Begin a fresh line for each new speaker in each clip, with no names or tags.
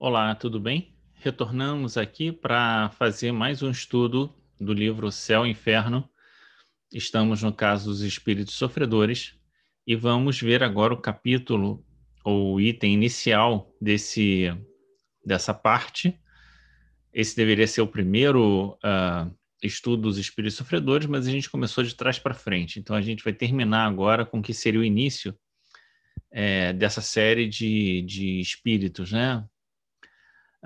Olá, tudo bem? Retornamos aqui para fazer mais um estudo do livro Céu e Inferno. Estamos no caso dos espíritos sofredores e vamos ver agora o capítulo ou o item inicial dessa parte. Esse deveria ser o primeiro estudo dos espíritos sofredores, mas a gente começou de trás para frente. Então a gente vai terminar agora com o que seria o início dessa série de espíritos, né?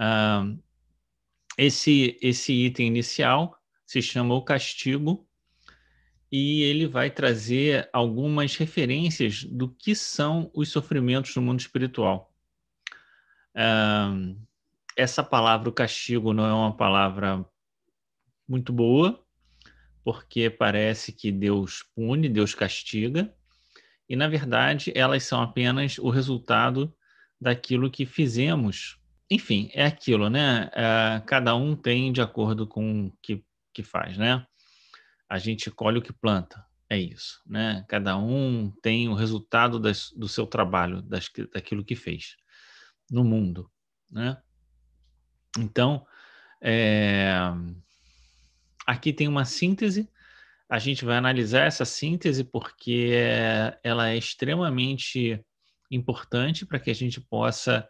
Ah, esse item inicial se chama O Castigo e ele vai trazer algumas referências do que são os sofrimentos no mundo espiritual. Essa palavra, o castigo, não é uma palavra muito boa, porque parece que Deus pune, Deus castiga, e na verdade elas são apenas o resultado daquilo que fizemos. Enfim, é aquilo, né? Cada um tem de acordo com o que faz, né? A gente colhe o que planta, é isso, né? Cada um tem o resultado do seu trabalho, daquilo que fez no mundo, né? Então, aqui tem uma síntese, a gente vai analisar essa síntese porque ela é extremamente importante para que a gente possa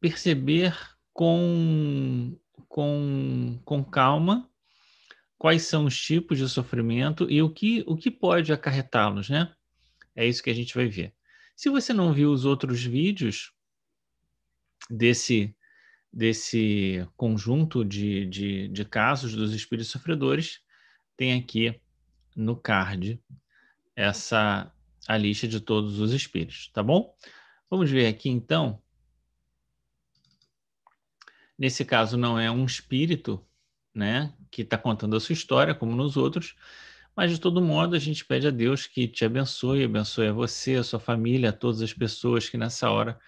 perceber com calma quais são os tipos de sofrimento e o que pode acarretá-los, né? É isso que a gente vai ver. Se você não viu os outros vídeos desse conjunto de casos dos espíritos sofredores, tem aqui no card a lista de todos os espíritos, tá bom? Vamos ver aqui então. Nesse caso não é um espírito, né, que está contando a sua história, como nos outros, mas de todo modo a gente pede a Deus que te abençoe a você, a sua família, a todas as pessoas que nessa hora,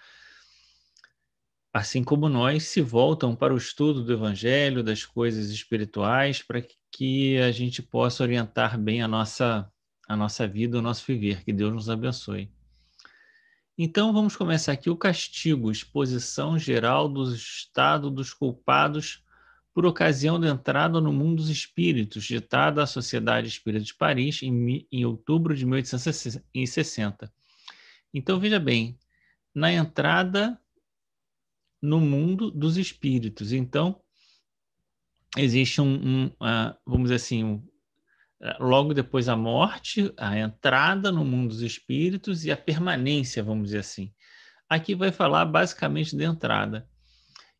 assim como nós, se voltam para o estudo do Evangelho, das coisas espirituais, para que a gente possa orientar bem a nossa vida, o nosso viver. Que Deus nos abençoe. Então vamos começar aqui o castigo, exposição geral do estado dos culpados por ocasião da entrada no mundo dos espíritos, ditada à Sociedade Espírita de Paris em outubro de 1860. Então veja bem, na entrada no mundo dos espíritos. Então, existe vamos dizer assim, logo depois a morte, a entrada no mundo dos espíritos e a permanência, vamos dizer assim. Aqui vai falar basicamente da entrada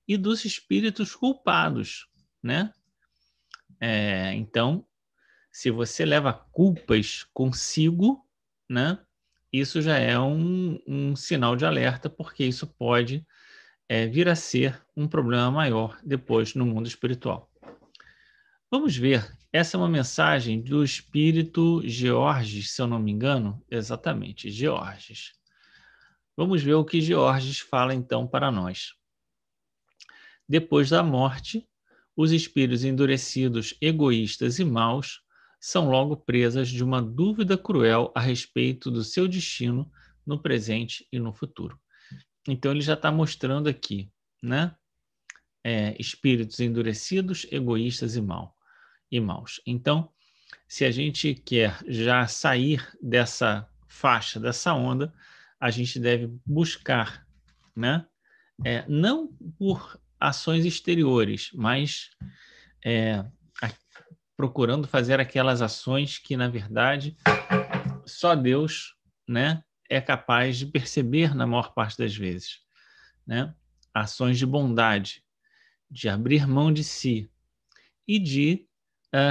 e dos espíritos culpados, né? Então, se você leva culpas consigo, né? Isso já é um sinal de alerta, porque isso pode vir a ser um problema maior depois no mundo espiritual. Vamos ver, essa é uma mensagem do espírito Georges, se eu não me engano, exatamente, Georges. Vamos ver o que Georges fala então para nós. Depois da morte, os espíritos endurecidos, egoístas e maus são logo presas de uma dúvida cruel a respeito do seu destino no presente e no futuro. Então ele já está mostrando aqui, né? Espíritos endurecidos, egoístas e maus. Então, se a gente quer já sair dessa faixa, dessa onda, a gente deve buscar, né? Não por ações exteriores, mas procurando fazer aquelas ações que, na verdade, só Deus, né, é capaz de perceber na maior parte das vezes, né? Ações de bondade, de abrir mão de si e de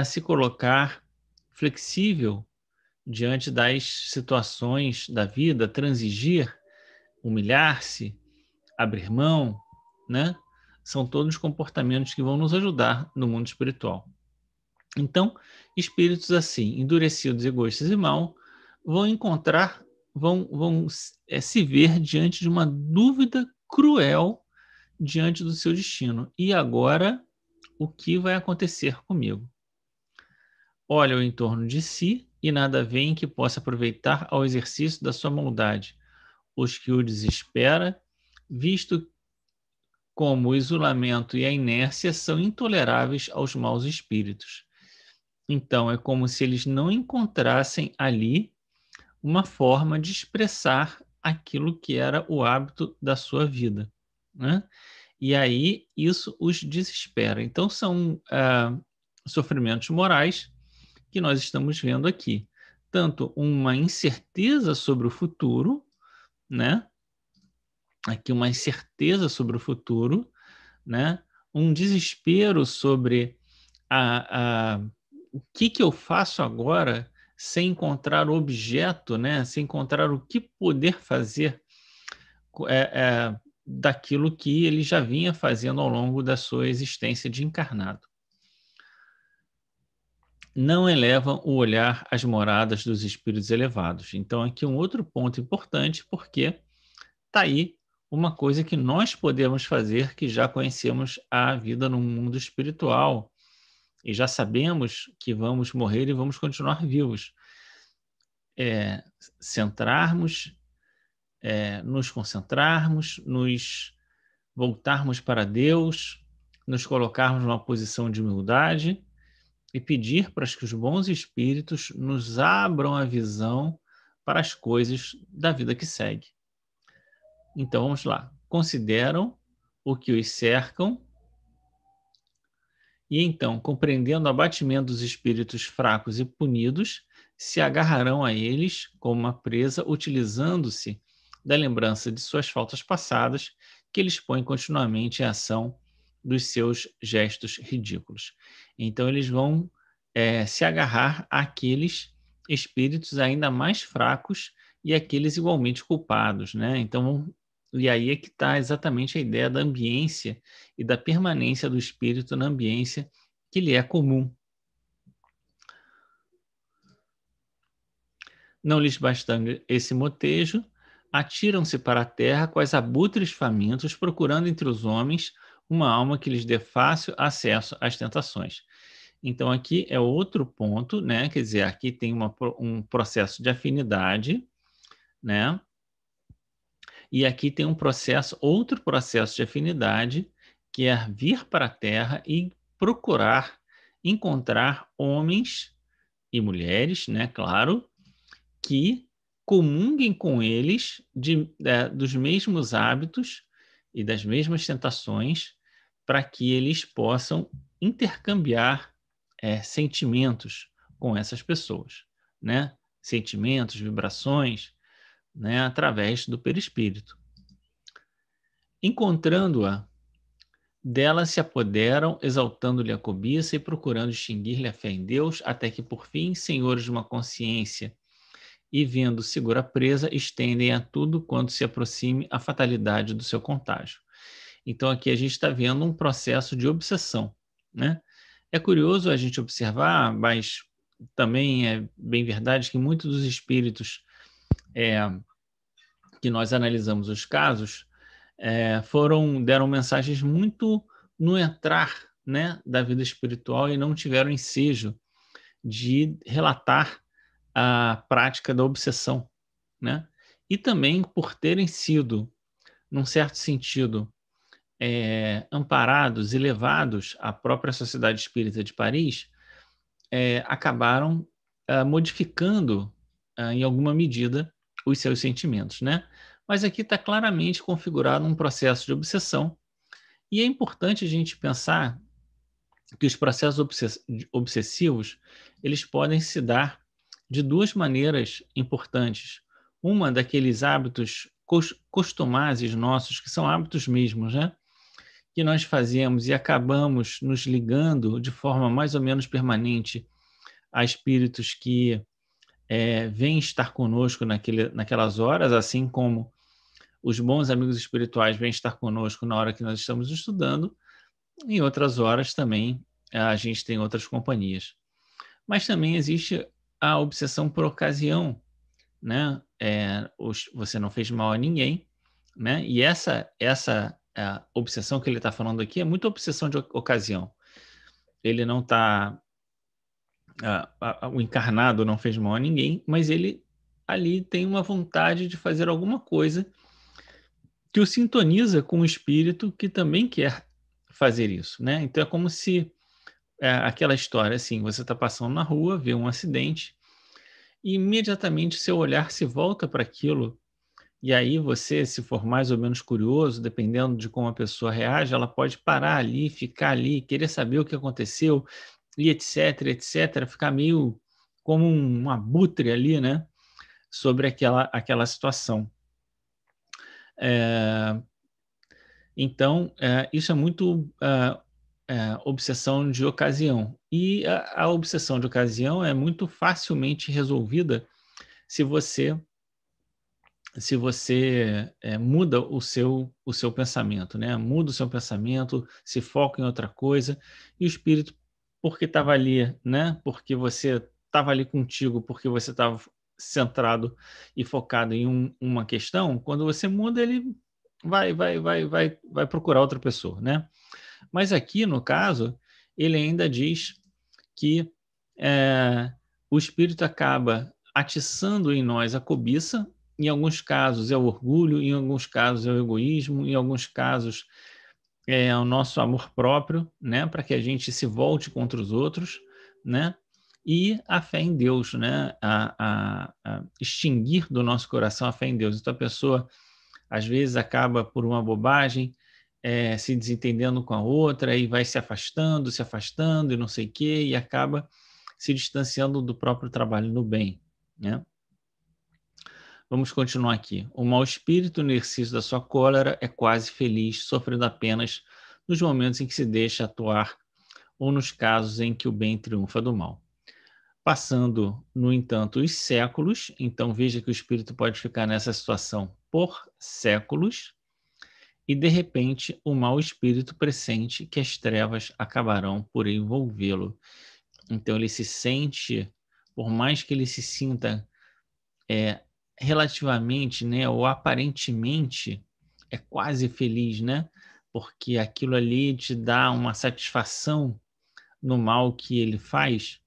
se colocar flexível diante das situações da vida, transigir, humilhar-se, abrir mão, né? São todos comportamentos que vão nos ajudar no mundo espiritual. Então, espíritos assim, endurecidos, egoístas e maus, vão se ver diante de uma dúvida cruel diante do seu destino. E agora, o que vai acontecer comigo? Olha em torno de si e nada vê em que possa aproveitar ao exercício da sua maldade. os que o desespera, visto como o isolamento e a inércia são intoleráveis aos maus espíritos. Então, é como se eles não encontrassem ali uma forma de expressar aquilo que era o hábito da sua vida, né? E aí isso os desespera. Então, são sofrimentos morais que nós estamos vendo aqui. Tanto uma incerteza sobre o futuro, né? Aqui uma incerteza sobre o futuro, né? Um desespero sobre o que eu faço agora sem encontrar o objeto, né? Sem encontrar o que poder fazer daquilo que ele já vinha fazendo ao longo da sua existência de encarnado. Não elevam o olhar às moradas dos espíritos elevados. Então, aqui um outro ponto importante, porque está aí uma coisa que nós podemos fazer, que já conhecemos a vida no mundo espiritual e já sabemos que vamos morrer e vamos continuar vivos. Centrarmos, nos concentrarmos, nos voltarmos para Deus, nos colocarmos numa posição de humildade e pedir para que os bons espíritos nos abram a visão para as coisas da vida que segue. Então, vamos lá. Consideram o que os cercam e então, compreendendo o abatimento dos espíritos fracos e punidos, se agarrarão a eles como uma presa, utilizando-se da lembrança de suas faltas passadas, que eles põem continuamente em ação dos seus gestos ridículos. Então, eles vão se agarrar àqueles espíritos ainda mais fracos e aqueles igualmente culpados, né? Então, e aí é que está exatamente a ideia da ambiência e da permanência do espírito na ambiência que lhe é comum. Não lhes bastando esse motejo, atiram-se para a terra quais abutres famintos, procurando entre os homens uma alma que lhes dê fácil acesso às tentações. Então, aqui é outro ponto, né? Quer dizer, aqui tem um processo de afinidade, né? E aqui tem outro processo de afinidade, que é vir para a Terra e procurar encontrar homens e mulheres, né? Claro, que comunguem com eles dos mesmos hábitos e das mesmas tentações, para que eles possam intercambiar sentimentos com essas pessoas, né? Sentimentos, vibrações, né? Através do perispírito. Encontrando-a, dela se apoderam, exaltando-lhe a cobiça e procurando extinguir-lhe a fé em Deus, até que, por fim, senhores de uma consciência e vendo segura presa, estendem a tudo quanto se aproxime a fatalidade do seu contágio. Então, aqui a gente está vendo um processo de obsessão, né? É curioso a gente observar, mas também é bem verdade que muitos dos espíritos que nós analisamos os casos deram mensagens muito no entrar, né, da vida espiritual e não tiveram ensejo de relatar a prática da obsessão, né? E também por terem sido, num certo sentido, amparados e levados à própria Sociedade Espírita de Paris, acabaram modificando, em alguma medida, os seus sentimentos, né? Mas aqui está claramente configurado um processo de obsessão, e é importante a gente pensar que os processos obsessivos eles podem se dar de duas maneiras importantes. Uma daqueles hábitos costumazes nossos, que são hábitos mesmos, né? Que nós fazemos e acabamos nos ligando de forma mais ou menos permanente a espíritos que vêm estar conosco naquelas horas, assim como os bons amigos espirituais vêm estar conosco na hora que nós estamos estudando, em outras horas também a gente tem outras companhias. Mas também existe a obsessão por ocasião, né? Você não fez mal a ninguém, né? E essa obsessão que ele está falando aqui é muito obsessão de ocasião. Ele não está... o encarnado não fez mal a ninguém, mas ele ali tem uma vontade de fazer alguma coisa que o sintoniza com o espírito que também quer fazer isso, né? Então é como se aquela história assim, você está passando na rua, vê um acidente e imediatamente seu olhar se volta para aquilo. E aí você, se for mais ou menos curioso, dependendo de como a pessoa reage, ela pode parar ali, ficar ali, querer saber o que aconteceu, e etc, etc, ficar meio como um abutre ali, né, sobre aquela situação. Então, isso é muito obsessão de ocasião. E a obsessão de ocasião é muito facilmente resolvida se você muda o seu pensamento, né? Muda o seu pensamento, se foca em outra coisa, e o espírito, porque estava ali, né? Porque você estava ali contigo, porque você estava centrado e focado em uma questão, quando você muda, ele vai procurar outra pessoa, né? Mas aqui, no caso, ele ainda diz que é, o espírito acaba atiçando em nós a cobiça. Em alguns casos é o orgulho, em alguns casos é o egoísmo, em alguns casos é o nosso amor próprio, né, para que a gente se volte contra os outros, né, e a fé em Deus, né, a extinguir do nosso coração a fé em Deus. Então a pessoa às vezes acaba por uma bobagem se desentendendo com a outra e vai se afastando e não sei o quê, e acaba se distanciando do próprio trabalho no bem, né? Vamos continuar aqui. O mau espírito, no exercício da sua cólera, é quase feliz, sofrendo apenas nos momentos em que se deixa atuar ou nos casos em que o bem triunfa do mal. Passando, no entanto, os séculos, então veja que o espírito pode ficar nessa situação por séculos, e de repente o mau espírito pressente que as trevas acabarão por envolvê-lo. Então ele se sente, por mais que ele se sinta relativamente, né, ou aparentemente, é quase feliz, né? Porque aquilo ali te dá uma satisfação no mal que ele faz,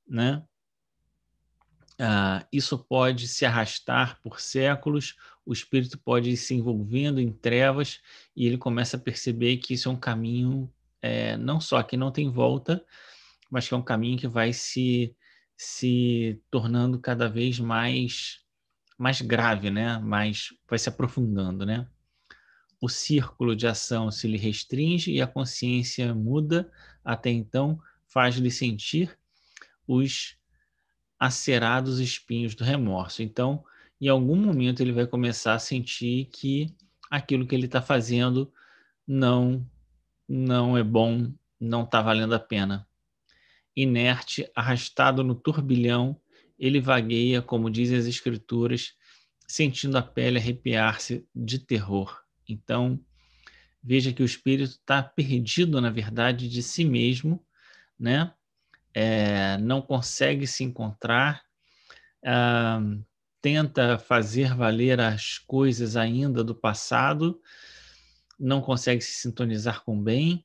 né? Isso pode se arrastar por séculos, o espírito pode ir se envolvendo em trevas e ele começa a perceber que isso é um caminho, não só que não tem volta, mas que é um caminho que vai se tornando cada vez mais grave, né? Vai se aprofundando, né? O círculo de ação se lhe restringe e a consciência muda, até então faz-lhe sentir os acerados espinhos do remorso. Então, em algum momento ele vai começar a sentir que aquilo que ele está fazendo não não é bom, não está valendo a pena. Inerte, arrastado no turbilhão, ele vagueia, como dizem as escrituras, sentindo a pele arrepiar-se de terror. Então, veja que o espírito está perdido, na verdade, de si mesmo, né? Não consegue se encontrar, ah, tenta fazer valer as coisas ainda do passado, não consegue se sintonizar com o bem,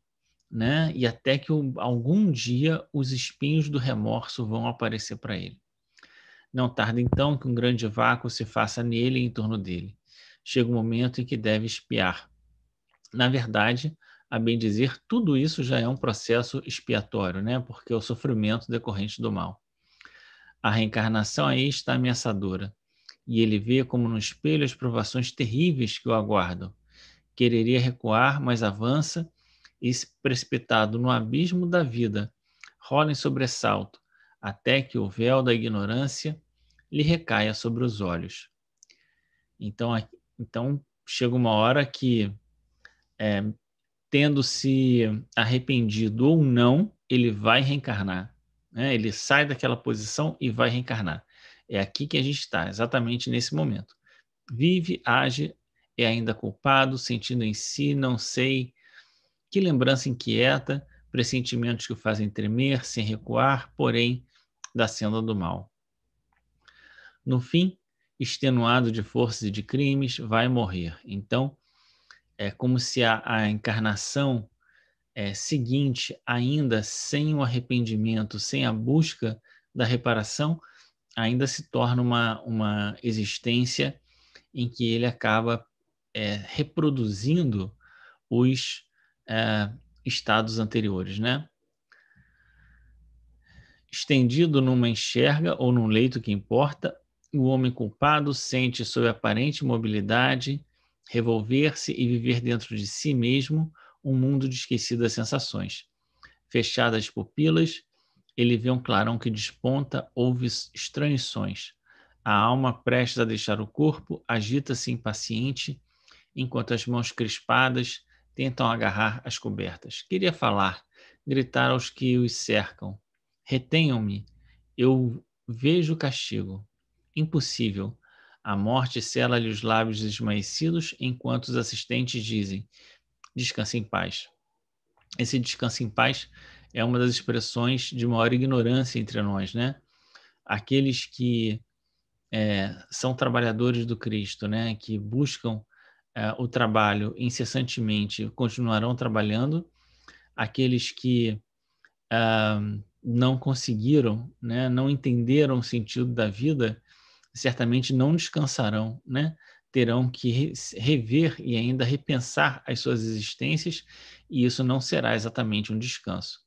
né? E até que algum dia os espinhos do remorso vão aparecer para ele. Não tarda então que um grande vácuo se faça nele e em torno dele. Chega o momento em que deve expiar. Na verdade, a bem dizer, tudo isso já é um processo expiatório, né? Porque é o sofrimento decorrente do mal. A reencarnação aí está ameaçadora, e ele vê como no espelho as provações terríveis que o aguardam. Quereria recuar, mas avança e, precipitado no abismo da vida, rola em sobressalto, até que o véu da ignorância lhe recaia sobre os olhos. Então chega uma hora que, tendo se arrependido ou não, ele vai reencarnar, né? Ele sai daquela posição e vai reencarnar. É aqui que a gente está, exatamente nesse momento. Vive, age, é ainda culpado, sentindo em si, não sei que lembrança inquieta, pressentimentos que o fazem tremer, sem recuar, porém, da senda do mal. No fim, extenuado de forças e de crimes, vai morrer. Então, é como se a encarnação seguinte, ainda sem o arrependimento, sem a busca da reparação, ainda se torna uma existência em que ele acaba reproduzindo os estados anteriores, né? Estendido numa enxerga ou num leito que importa, o homem culpado sente sob aparente mobilidade revolver-se e viver dentro de si mesmo um mundo de esquecidas sensações. Fechadas as pupilas, ele vê um clarão que desponta, ouve estranhos sons. A alma, prestes a deixar o corpo, agita-se impaciente, enquanto as mãos crispadas tentam agarrar as cobertas. Queria falar, gritar aos que os cercam. Retenham-me, eu vejo o castigo. Impossível. A morte sela-lhe os lábios esmaecidos, enquanto os assistentes dizem: descanse em paz. Esse descanso em paz é uma das expressões de maior ignorância entre nós, né? Aqueles que são trabalhadores do Cristo, né? Que buscam o trabalho incessantemente, continuarão trabalhando. Aqueles que não conseguiram, né? Não entenderam o sentido da vida, certamente não descansarão, né? Terão que rever e ainda repensar as suas existências, e isso não será exatamente um descanso.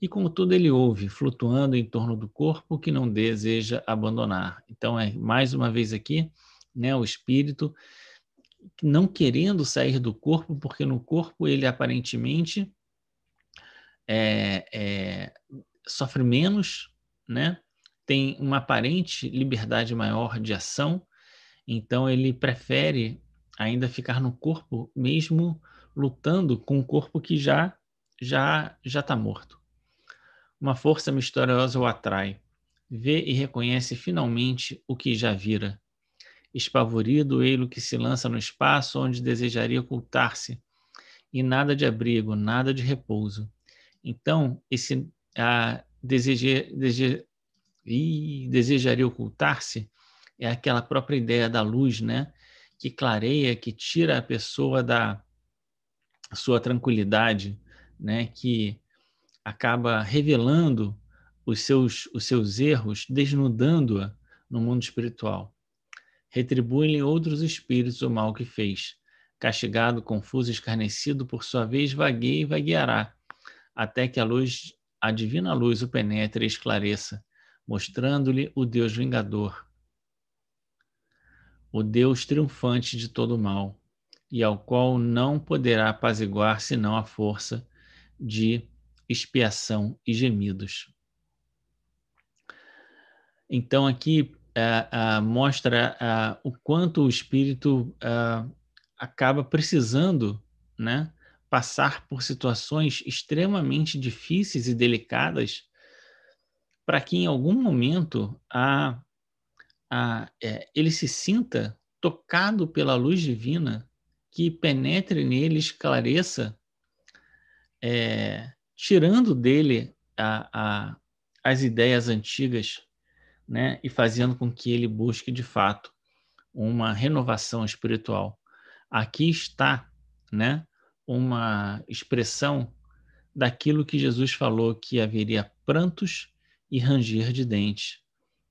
E como tudo ele ouve, flutuando em torno do corpo que não deseja abandonar. Então, mais uma vez aqui, né, o espírito não querendo sair do corpo, porque no corpo ele aparentemente sofre menos, né? Tem uma aparente liberdade maior de ação, então ele prefere ainda ficar no corpo, mesmo lutando com um corpo que já está morto. Uma força misteriosa o atrai. Vê e reconhece finalmente o que já vira. Espavorido, ele que se lança no espaço onde desejaria ocultar-se. E nada de abrigo, nada de repouso. Então, esse desejaria ocultar-se é aquela própria ideia da luz, né? Que clareia, que tira a pessoa da sua tranquilidade, né? Que acaba revelando os seus erros, desnudando-a no mundo espiritual. Retribui-lhe outros espíritos o mal que fez. Castigado, confuso, escarnecido, por sua vez, vagueia e vagueará, até que a divina luz o penetre e esclareça, mostrando-lhe o Deus vingador, o Deus triunfante de todo o mal, e ao qual não poderá apaziguar senão a força de expiação e gemidos. Então aqui mostra o quanto o espírito acaba precisando, né, passar por situações extremamente difíceis e delicadas para que em algum momento ele se sinta tocado pela luz divina que penetre nele, esclareça, tirando dele as ideias antigas, né, e fazendo com que ele busque de fato uma renovação espiritual. Aqui está, né, uma expressão daquilo que Jesus falou, que haveria prantos e ranger de dentes,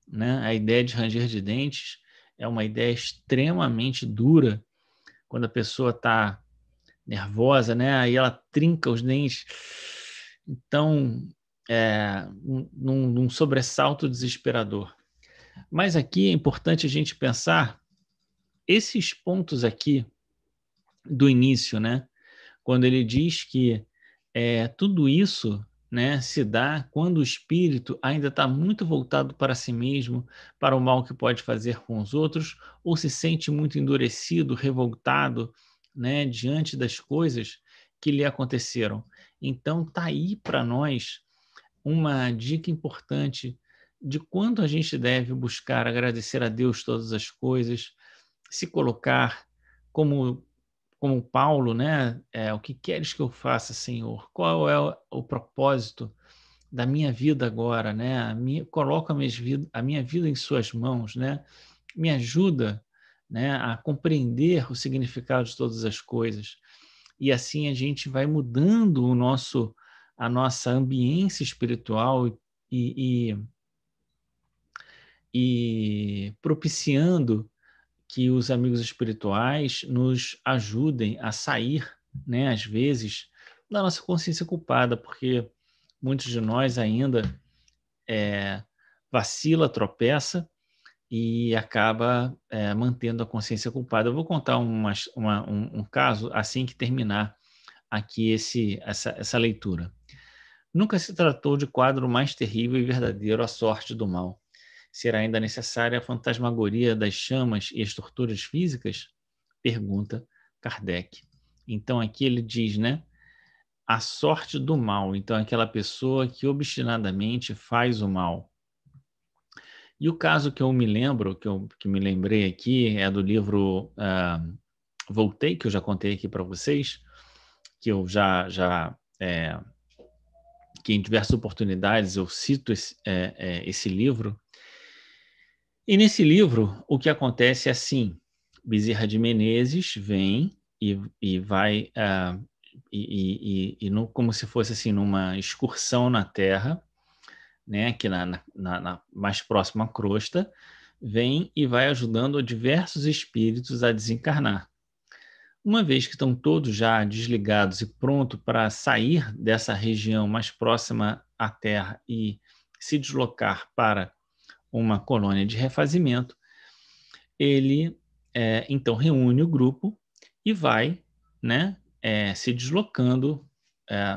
né? A ideia de ranger de dentes é uma ideia extremamente dura quando a pessoa está nervosa, né? Aí ela trinca os dentes. Então, num sobressalto desesperador. Mas aqui é importante a gente pensar esses pontos aqui do início, né? Quando ele diz que tudo isso, né, se dá quando o espírito ainda está muito voltado para si mesmo, para o mal que pode fazer com os outros, ou se sente muito endurecido, revoltado, né, diante das coisas que lhe aconteceram. Então, tá aí para nós uma dica importante de quando a gente deve buscar agradecer a Deus todas as coisas, se colocar como Paulo, né? O que queres que eu faça, Senhor? Qual é o propósito da minha vida agora, né? Coloca a minha vida em suas mãos, né? Me ajuda, né, a compreender o significado de todas as coisas. E assim a gente vai mudando a nossa ambiência espiritual e e propiciando que os amigos espirituais nos ajudem a sair, né, às vezes, da nossa consciência culpada, porque muitos de nós ainda vacila, tropeça e acaba mantendo a consciência culpada. Eu vou contar um caso assim que terminar aqui essa leitura. Nunca se tratou de quadro mais terrível e verdadeiro, a sorte do mal. Será ainda necessária a fantasmagoria das chamas e as torturas físicas? Pergunta Kardec. Então aqui ele diz, né? A sorte do mal. Então aquela pessoa que obstinadamente faz o mal. E o caso que eu me lembro, que me lembrei aqui, é do livro Voltei, que eu já contei aqui para vocês, que eu que em diversas oportunidades eu cito esse livro. E nesse livro, o que acontece é assim: Bezerra de Menezes vem e vai, como se fosse assim, numa excursão na Terra, né, aqui na mais próxima crosta, vem e vai ajudando diversos espíritos a desencarnar. Uma vez que estão todos já desligados e prontos para sair dessa região mais próxima à Terra e se deslocar para uma colônia de refazimento, ele então reúne o grupo e vai, né, se deslocando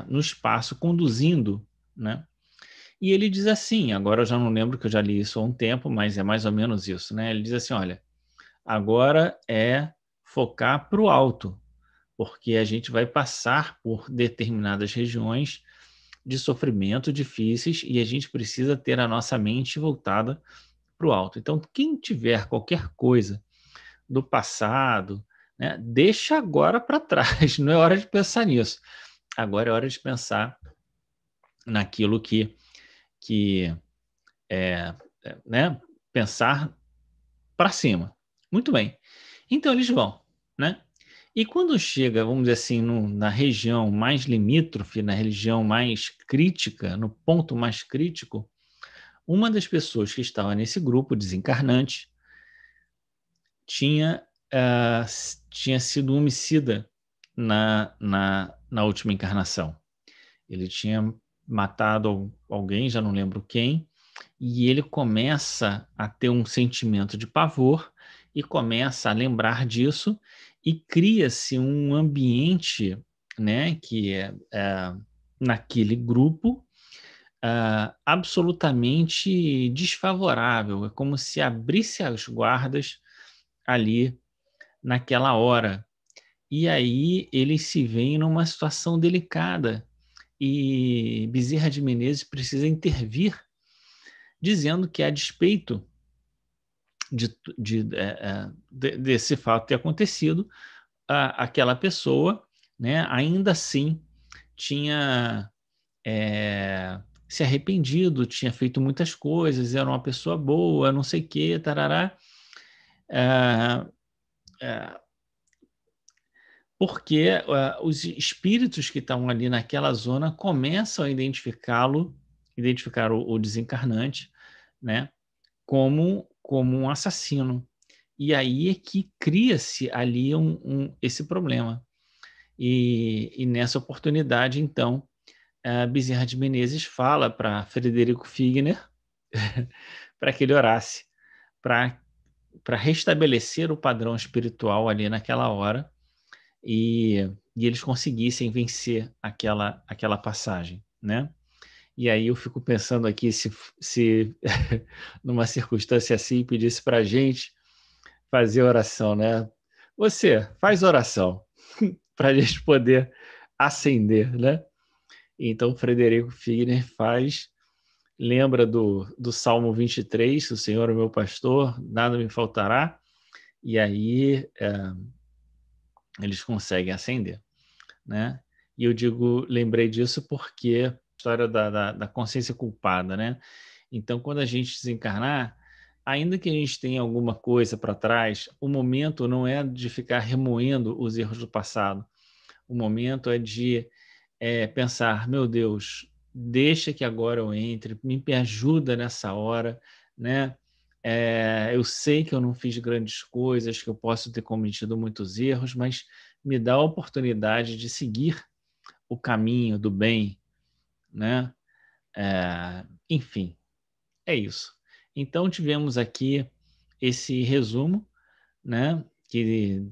no espaço, conduzindo, né? E ele diz assim, agora eu já não lembro que eu já li isso há um tempo, mas é mais ou menos isso, né? Ele diz assim, olha, agora é focar para o alto, porque a gente vai passar por determinadas regiões de sofrimento difíceis e a gente precisa ter a nossa mente voltada para o alto. Então, quem tiver qualquer coisa do passado, né, deixa agora para trás, não é hora de pensar nisso. Agora é hora de pensar naquilo que né, pensar para cima. Muito bem. Então eles vão, né? E quando chega, vamos dizer assim, na região mais limítrofe, na região mais crítica, no ponto mais crítico, uma das pessoas que estava nesse grupo desencarnante tinha, tinha sido homicida na última encarnação. Ele tinha matado alguém, já não lembro quem, e ele começa a ter um sentimento de pavor e começa a lembrar disso e cria-se um ambiente, né, que naquele grupo absolutamente desfavorável. É como se abrisse as guardas ali naquela hora. E aí ele se vê numa situação delicada e Bezerra de Menezes precisa intervir, dizendo que a despeito desse fato ter acontecido, aquela pessoa, né, ainda assim tinha se arrependido, tinha feito muitas coisas, era uma pessoa boa, não sei o que, tarará. É, é, porque os espíritos que estão ali naquela zona começam a identificar o desencarnante, né, como um assassino. E aí é que cria-se ali esse problema. E nessa oportunidade, então, a Bezerra de Menezes fala para Frederico Figner para que ele orasse, para restabelecer o padrão espiritual ali naquela hora e eles conseguissem vencer aquela passagem, né? E aí eu fico pensando aqui se numa circunstância assim pedisse para a gente fazer oração, né? Você faz oração para a gente poder ascender, né? Então Frederico Figner lembra do Salmo 23, o Senhor é o meu pastor, nada me faltará, e aí eles conseguem ascender, né? E eu lembrei disso porque a história da consciência culpada, né? Então, quando a gente desencarnar, ainda que a gente tenha alguma coisa para trás, o momento não é de ficar remoendo os erros do passado. O momento é de pensar, meu Deus, deixa que agora eu entre, me ajuda nessa hora, né? Eu sei que eu não fiz grandes coisas, que eu posso ter cometido muitos erros, mas me dá a oportunidade de seguir o caminho do bem, né? Enfim, é isso. Então, tivemos aqui esse resumo, né? Que,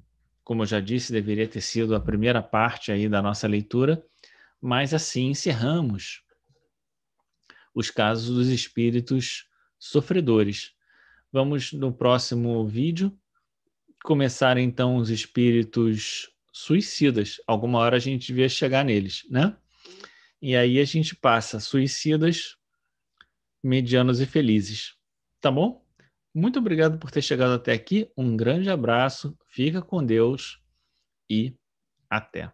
como eu já disse, deveria ter sido a primeira parte aí da nossa leitura, mas assim encerramos os casos dos espíritos sofredores. Vamos, no próximo vídeo, começar então os espíritos suicidas. Alguma hora a gente devia chegar neles, né? E aí a gente passa suicidas, medianos e felizes. Tá bom? Muito obrigado por ter chegado até aqui. Um grande abraço, fica com Deus e até.